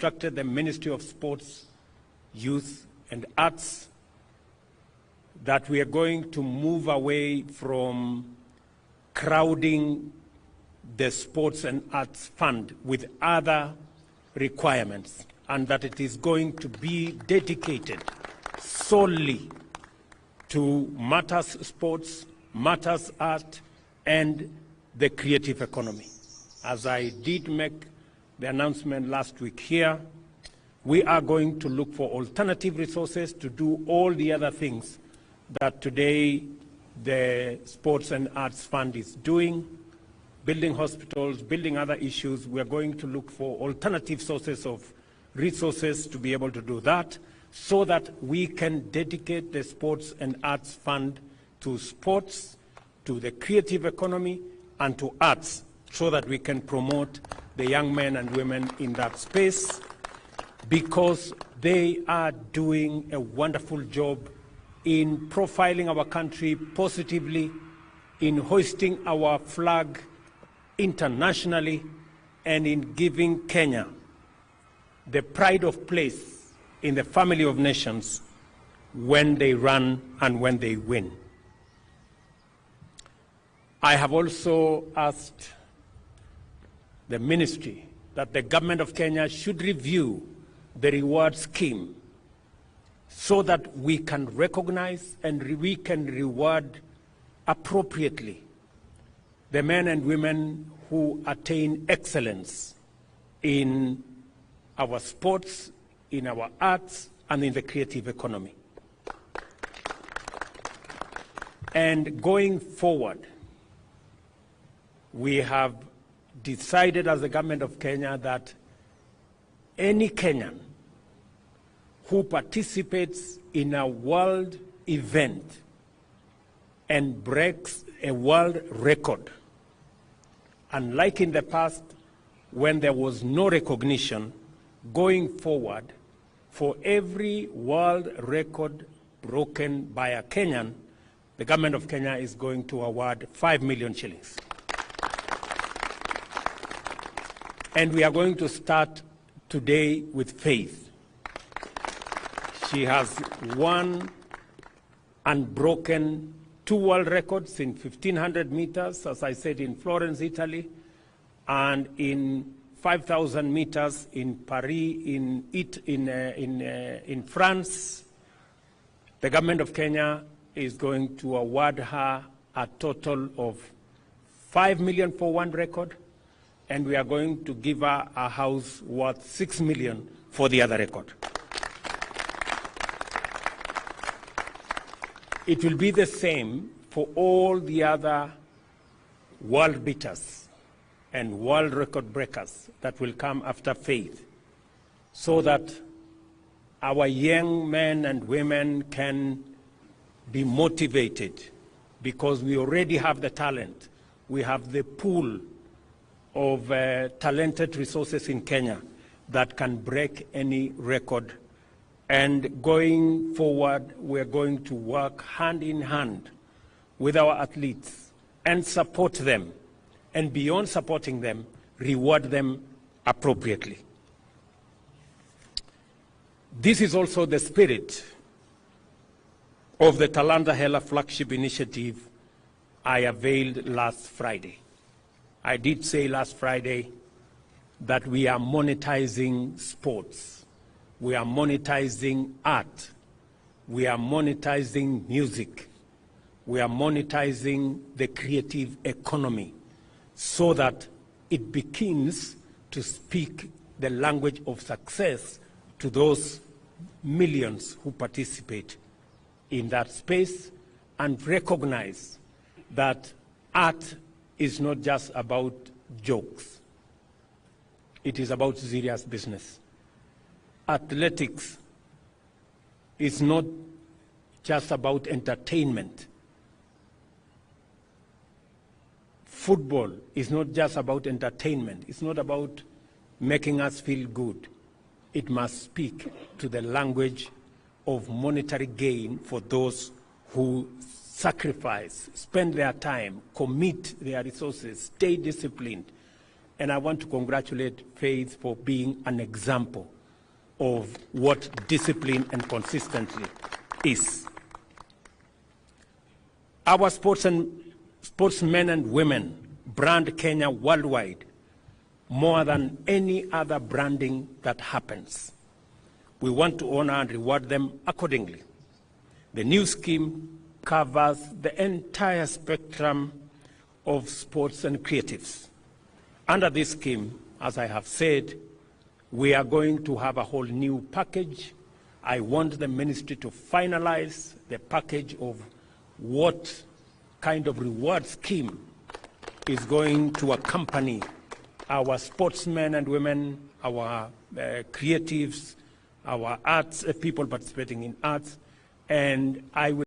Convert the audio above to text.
instructed the Ministry of Sports, Youth and Arts that we are going to move away from crowding the Sports and Arts Fund with other requirements, and that it is going to be dedicated solely to matters sports, matters art, and the creative economy. As I did make the announcement last week here, we are going to look for alternative resources to do all the other things that today the Sports and Arts Fund is doing, building hospitals, building other issues. We are going to look for alternative sources of resources to be able to do that, so that we can dedicate the Sports and Arts Fund to sports, to the creative economy, and to arts, so that we can promote the young men and women in that space, because they are doing a wonderful job in profiling our country positively, in hoisting our flag internationally, and in giving Kenya the pride of place in the family of nations when they run and when they win. I have also asked the ministry that the government of Kenya should review the reward scheme so that we can recognize and we can reward appropriately the men and women who attain excellence in our sports, in our arts, and in the creative economy. And going forward, we have decided as the government of Kenya that any Kenyan who participates in a world event and breaks a world record, unlike in the past when there was no recognition, going forward, for every world record broken by a Kenyan, the government of Kenya is going to award 5 million shillings. And we are going to start today with Faith. She has won and broken 2 world records in 1,500 meters, as I said, in Florence, Italy, and in 5,000 meters in Paris, in France. The government of Kenya is going to award her a total of 5 million for 1 record, and we are going to give her a house worth 6 million for the other record. It will be the same for all the other world beaters and world record breakers that will come after Faith, so that our young men and women can be motivated, because we already have the talent. We have the pool of talented resources in Kenya that can break any record. And going forward, we're going to work hand in hand with our athletes and support them. And beyond supporting them, reward them appropriately. This is also the spirit of the Talanta Hela flagship initiative I availed last Friday. I did say last Friday that we are monetizing sports, we are monetizing art, we are monetizing music, we are monetizing the creative economy, so that it begins to speak the language of success to those millions who participate in that space, and recognize that art is not just about jokes. It is about serious business. Athletics is not just about entertainment. Football is not just about entertainment. It's not about making us feel good. It must speak to the language of monetary gain for those who sacrifice, spend their time, commit their resources, stay disciplined, And I want to congratulate Faith for being an example of what discipline and consistency is. Our sportsmen and women brand Kenya worldwide more than any other branding that happens. We want to honor and reward them accordingly. The new scheme covers the entire spectrum of sports and creatives. Under this scheme, as I have said, we are going to have a whole new package. I want the ministry to finalize the package of what kind of reward scheme is going to accompany our sportsmen and women, our creatives, our arts, people participating in arts, and I will